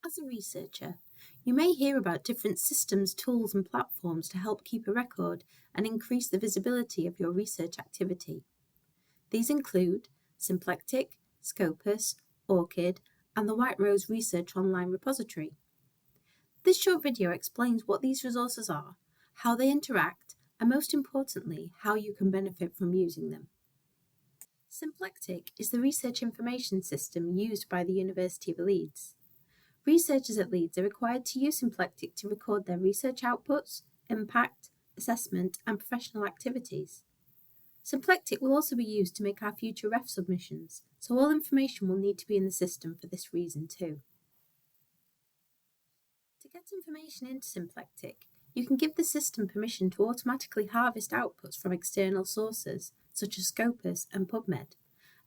As a researcher, you may hear about different systems, tools, and platforms to help keep a record and increase the visibility of your research activity. These include Symplectic, Scopus, ORCID, and the White Rose Research Online Repository. This short video explains what these resources are, how they interact, and most importantly, how you can benefit from using them. Symplectic is the research information system used by the University of Leeds. Researchers at Leeds are required to use Symplectic to record their research outputs, impact, assessment, and professional activities. Symplectic will also be used to make our future ref submissions, so all information will need to be in the system for this reason too. To get information into Symplectic, you can give the system permission to automatically harvest outputs from external sources, such as Scopus and PubMed,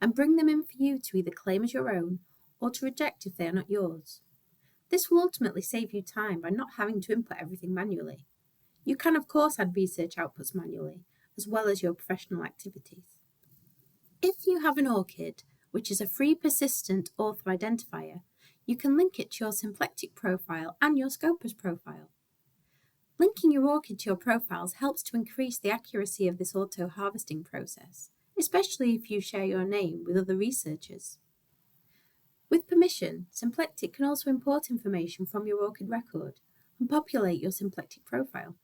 and bring them in for you to either claim as your own or to reject if they are not yours. This will ultimately save you time by not having to input everything manually. You can of course add research outputs manually, as well as your professional activities. If you have an ORCID, which is a free persistent author identifier, you can link it to your Symplectic profile and your Scopus profile. Linking your ORCID to your profiles helps to increase the accuracy of this auto-harvesting process, especially if you share your name with other researchers. With permission, Symplectic can also import information from your ORCID record and populate your Symplectic profile.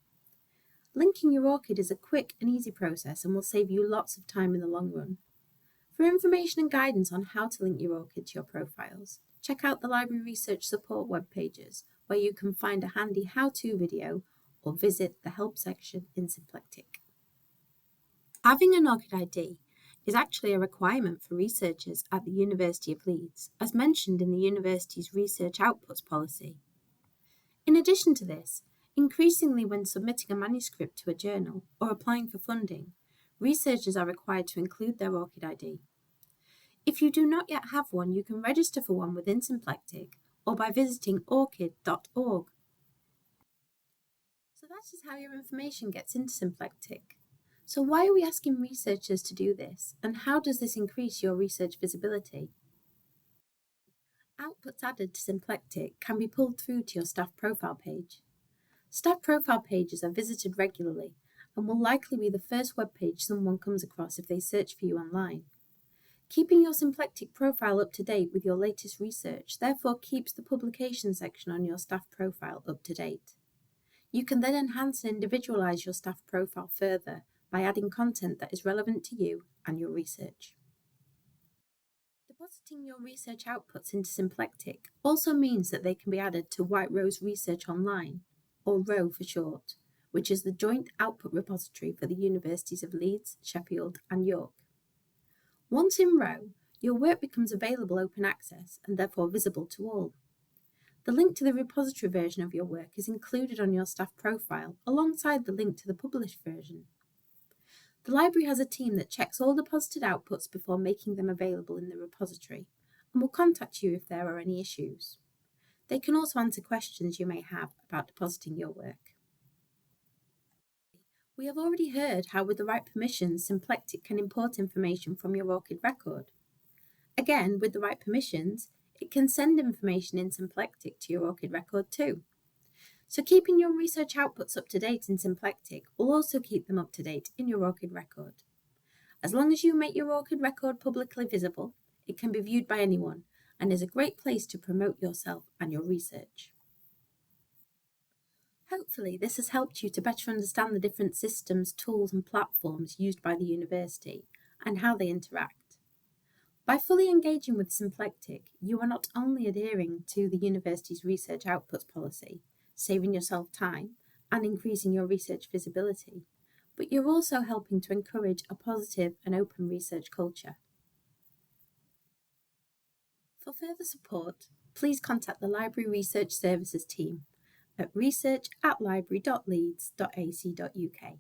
Linking your ORCID is a quick and easy process and will save you lots of time in the long run. For information and guidance on how to link your ORCID to your profiles, check out the Library Research Support web pages, where you can find a handy how-to video or visit the help section in Symplectic. Having an ORCID ID is actually a requirement for researchers at the University of Leeds, as mentioned in the university's Research Outputs Policy. In addition to this, increasingly when submitting a manuscript to a journal or applying for funding, researchers are required to include their ORCID ID. If you do not yet have one, you can register for one within Symplectic or by visiting orcid.org. So that is how your information gets into Symplectic. So why are we asking researchers to do this, and how does this increase your research visibility? Outputs added to Symplectic can be pulled through to your staff profile page. Staff profile pages are visited regularly and will likely be the first web page someone comes across if they search for you online. Keeping your Symplectic profile up to date with your latest research therefore keeps the publication section on your staff profile up to date. You can then enhance and individualize your staff profile further by adding content that is relevant to you and your research. Depositing your research outputs into Symplectic also means that they can be added to White Rose Research Online, or ROW for short, which is the joint output repository for the Universities of Leeds, Sheffield and York. Once in ROW, your work becomes available open access and therefore visible to all. The link to the repository version of your work is included on your staff profile alongside the link to the published version. The library has a team that checks all deposited outputs before making them available in the repository and will contact you if there are any issues. They can also answer questions you may have about depositing your work. We have already heard how with the right permissions, Symplectic can import information from your ORCID record. Again, with the right permissions, it can send information in Symplectic to your ORCID record too. So keeping your research outputs up to date in Symplectic will also keep them up to date in your ORCID record. As long as you make your ORCID record publicly visible, it can be viewed by anyone and is a great place to promote yourself and your research. Hopefully this has helped you to better understand the different systems, tools and platforms used by the university and how they interact. By fully engaging with Symplectic, you are not only adhering to the university's Research Outputs Policy, saving yourself time and increasing your research visibility, but you're also helping to encourage a positive and open research culture. For further support, please contact the Library Research Services team at research@library.leeds.ac.uk.